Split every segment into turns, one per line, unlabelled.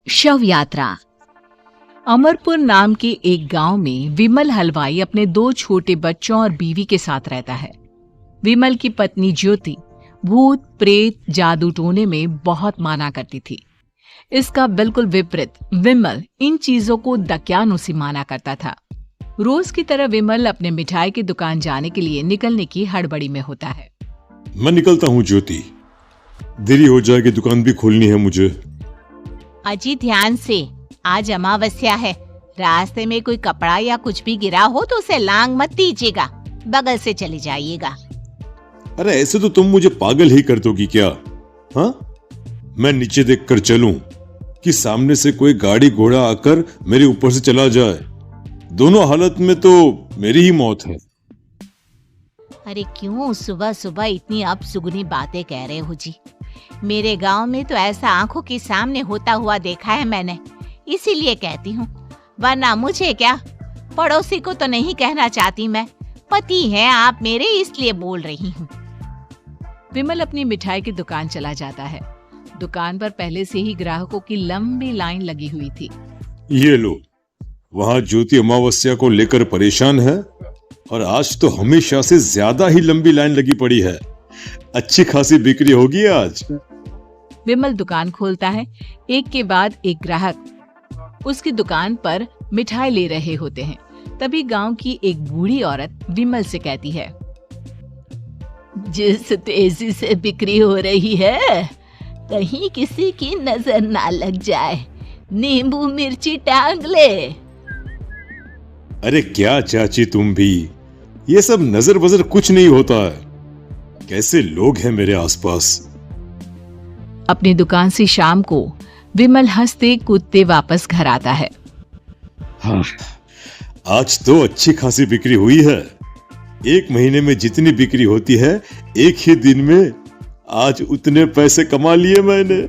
शव यात्रा। अमरपुर नाम के एक गांव में विमल हलवाई अपने 2 छोटे बच्चों और बीवी के साथ रहता है। विमल की पत्नी ज्योति भूत प्रेत जादू टोने में बहुत माना करती थी। इसका बिल्कुल विपरीत विमल इन चीजों को दक्यानुसी माना करता था। रोज की तरह विमल अपने मिठाई की दुकान जाने के लिए निकलने की हड़बड़ी में होता है।
मैं निकलता हूँ ज्योति, देरी हो जाएगी, दुकान भी खोलनी है मुझे।
अजी ध्यान से, आज अमावस्या है। रास्ते में कोई कपड़ा या कुछ भी गिरा हो तो उसे लांग मत दीजिएगा, बगल से चले जाइएगा।
अरे ऐसे तो तुम मुझे पागल ही कर दोगी क्या? हाँ, मैं नीचे देखकर चलूं कि सामने से कोई गाड़ी घोड़ा आकर मेरे ऊपर से चला जाए? दोनों हालत में तो मेरी ही मौत है।
अरे क्यों सुबह सुबह इतनी अपसुगनी बातें कह रहे हो जी? मेरे गांव में तो ऐसा आंखों के सामने होता हुआ देखा है मैंने, इसीलिए कहती हूँ। वरना मुझे क्या, पड़ोसी को तो नहीं कहना चाहती मैं। पति हैं आप मेरे, इसलिए बोल रही हूँ।
विमल अपनी मिठाई की दुकान चला जाता है। दुकान पर पहले से ही ग्राहकों की लंबी लाइन लगी हुई थी।
ये लो, वहाँ ज्योति अमावस्या को लेकर परेशान है और आज तो हमेशा से ज्यादा ही लंबी लाइन लगी पड़ी है। अच्छी खासी बिक्री होगी आज।
विमल दुकान खोलता है। एक के बाद एक ग्राहक उसकी दुकान पर मिठाई ले रहे होते हैं। तभी गांव की एक बूढ़ी औरत विमल से कहती है,
जिस तेजी से बिक्री हो रही है, कहीं किसी की नजर ना लग जाए, नींबू मिर्ची टांग ले।
अरे क्या चाची, तुम भी ये सब नजर बजर कुछ नहीं होता है। कैसे लोग हैं मेरे आसपास।
अपनी दुकान से शाम को विमल हंसते कूदते वापस घर आता है।
हाँ, आज तो अच्छी खासी बिक्री हुई है। एक महीने में जितनी बिक्री होती है, एक ही दिन में आज उतने पैसे कमा लिए मैंने।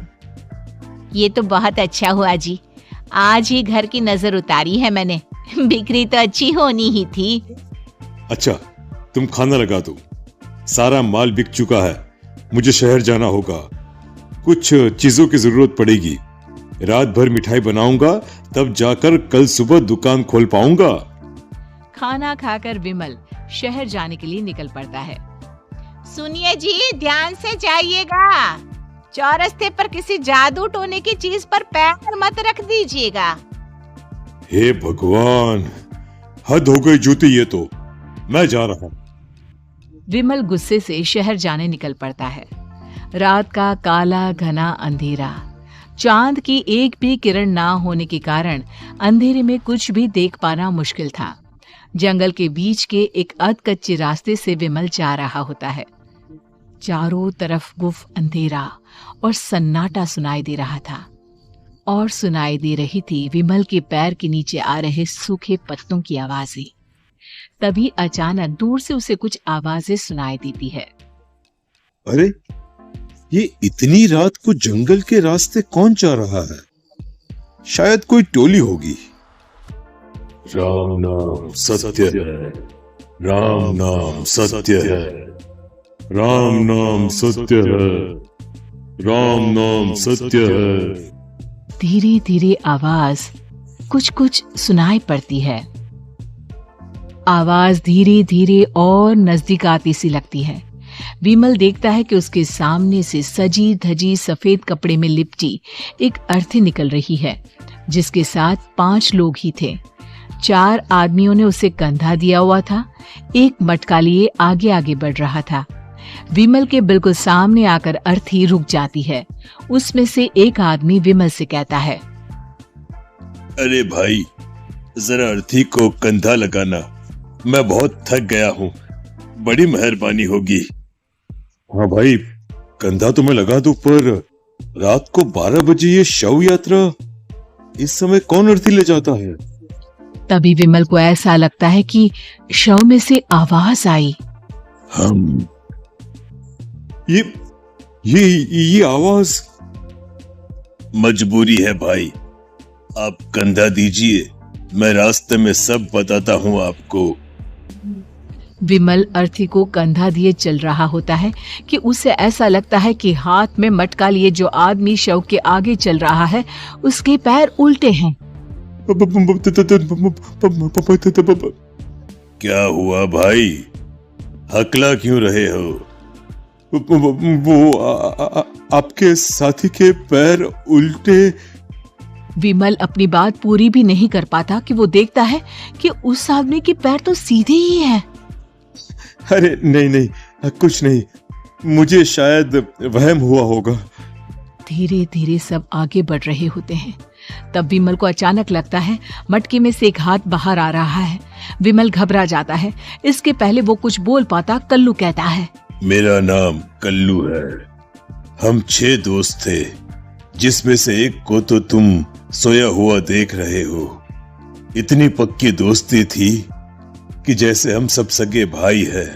ये तो बहुत अच्छा हुआ जी, आज ही घर की नजर उतारी है मैंने। बिक्री तो अच्छी होनी ही थी।
अच्छा, तुम खाना लगा दो, सारा माल बिक चुका है। मुझे शहर जाना होगा, कुछ चीजों की जरूरत पड़ेगी। रात भर मिठाई बनाऊंगा, तब जाकर कल सुबह दुकान खोल पाऊंगा।
खाना खाकर विमल शहर जाने के लिए निकल पड़ता है।
सुनिए जी, ध्यान से जाइएगा। चौरस्ते पर किसी जादू टोने की चीज पर पैर मत रख दीजिएगा।
हे भगवान, हद हो गई ज्योति, ये तो मैं जा रहा हूं।
विमल गुस्से से शहर जाने निकल पड़ता है। रात का काला घना अंधेरा, चांद की एक भी किरण ना होने के कारण अंधेरे में कुछ भी देख पाना मुश्किल था। जंगल के बीच के एक अधकच्चे रास्ते से विमल जा रहा होता है। चारों तरफ गुफ अंधेरा और सन्नाटा सुनाई दे रहा था, और सुनाई दे रही थी विमल के पैर के नीचे आ रहे सूखे पत्तों की आवाजें। तभी अचानक दूर से उसे कुछ आवाजें सुनाई देती है।
अरे, ये इतनी रात को जंगल के रास्ते कौन जा रहा है? शायद कोई टोली होगी। राम नाम सत्य है, राम नाम सत्य है, राम नाम सत्य है, राम नाम सत्य है।
धीरे धीरे आवाज कुछ कुछ सुनाई पड़ती है। आवाज धीरे धीरे और नजदीक आती सी लगती है। विमल देखता है कि उसके सामने से सजी धजी सफेद कपड़े में लिपटी एक अर्थी निकल रही है, जिसके साथ 5 लोग ही थे। 4 आदमियों ने उसे कंधा दिया हुआ था। एक मटका लिए आगे आगे बढ़ रहा था। विमल के बिल्कुल सामने आकर अर्थी रुक जाती है। उसमें से एक आदमी विमल से कहता है,
अरे भाई, जरा अर्थी को कंधा लगाना, मैं बहुत थक गया हूँ, बड़ी मेहरबानी होगी। हाँ भाई, कंधा तो मैं लगा दूं, पर रात को 12 बजे ये शव यात्रा, इस समय कौन अर्थी ले जाता है?
तभी विमल को ऐसा लगता है कि शव में से आवाज आई,
हम ये आवाज। मजबूरी है भाई, आप कंधा दीजिए, मैं रास्ते में सब बताता हूँ आपको।
विमल अर्थी को कंधा दिए चल रहा होता है कि उसे ऐसा लगता है कि हाथ में मटका लिए जो आदमी शव के आगे चल रहा है उसके पैर उल्टे हैं।
क्या हुआ भाई, हकला क्यों रहे हो? वो आपके साथी के पैर उल्टे।
विमल अपनी बात पूरी भी नहीं कर पाता कि वो देखता है कि उस आदमी के पैर तो सीधे ही हैं।
अरे नहीं, कुछ नहीं, मुझे शायद वहम हुआ होगा।
धीरे धीरे सब आगे बढ़ रहे होते हैं। तब विमल को अचानक लगता है मटके में से एक हाथ बाहर आ रहा है। विमल घबरा जाता है। इसके पहले वो कुछ बोल पाता, कल्लू कहता है,
मेरा नाम कल्लू है। हम 6 दोस्त थे, जिसमें से एक को तो तुम सोया हुआ देख रहे हो। इतनी पक्की दोस्ती थी कि जैसे हम सब सगे भाई हैं।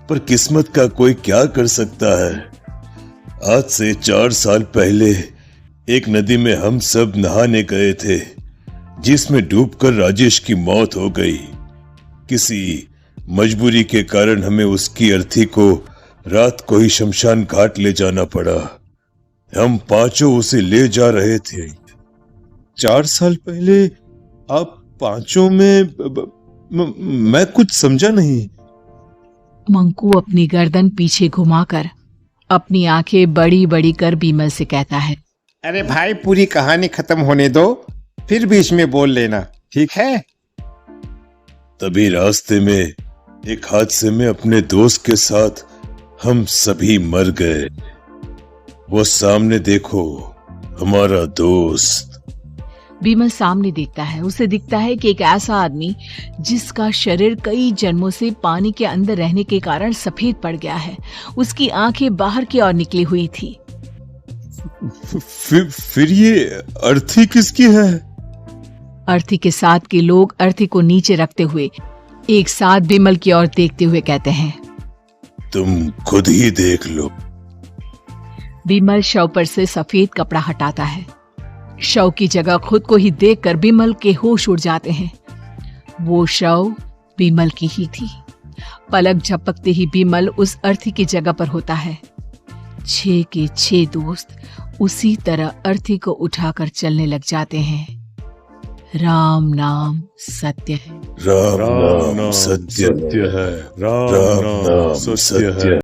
पर किस्मत का कोई क्या कर सकता है। आज से 4 साल पहले एक नदी में हम सब नहाने गए थे, जिसमें डूबकर राजेश की मौत हो गई। किसी मजबूरी के कारण हमें उसकी अर्थी को रात को ही शमशान घाट ले जाना पड़ा। हम 5 उसे ले जा रहे थे। 4 साल पहले आप 5 में मैं कुछ समझा नहीं।
मंकू अपनी गर्दन पीछे घुमाकर अपनी आंखें बड़ी बड़ी कर विमल से कहता है,
अरे भाई, पूरी कहानी खत्म होने दो, फिर बीच में बोल लेना, ठीक है?
तभी रास्ते में एक हादसे में अपने दोस्त के साथ हम सभी मर गए। वो सामने देखो, हमारा दोस्त।
विमल सामने देखता है। उसे दिखता है कि एक ऐसा आदमी जिसका शरीर कई जन्मों से पानी के अंदर रहने के कारण सफेद पड़ गया है। उसकी आंखें बाहर की ओर निकली हुई थी।
फिर ये अर्थी किसकी है?
अर्थी के साथ के लोग अर्थी को नीचे रखते हुए एक साथ विमल की ओर देखते हुए कहते हैं,
तुम खुद ही देख लो।
विमल शव पर से सफेद कपड़ा हटाता है। शव की जगह खुद को ही देखकर विमल के होश उड़ जाते हैं। वो शव विमल की ही थी। पलक झपकते ही विमल उस अर्थी की जगह पर होता है। 6 के 6 दोस्त उसी तरह अर्थी को उठाकर चलने लग जाते हैं। राम नाम सत्य है।
राम नाम सत्य है। राम नाम सत्य है।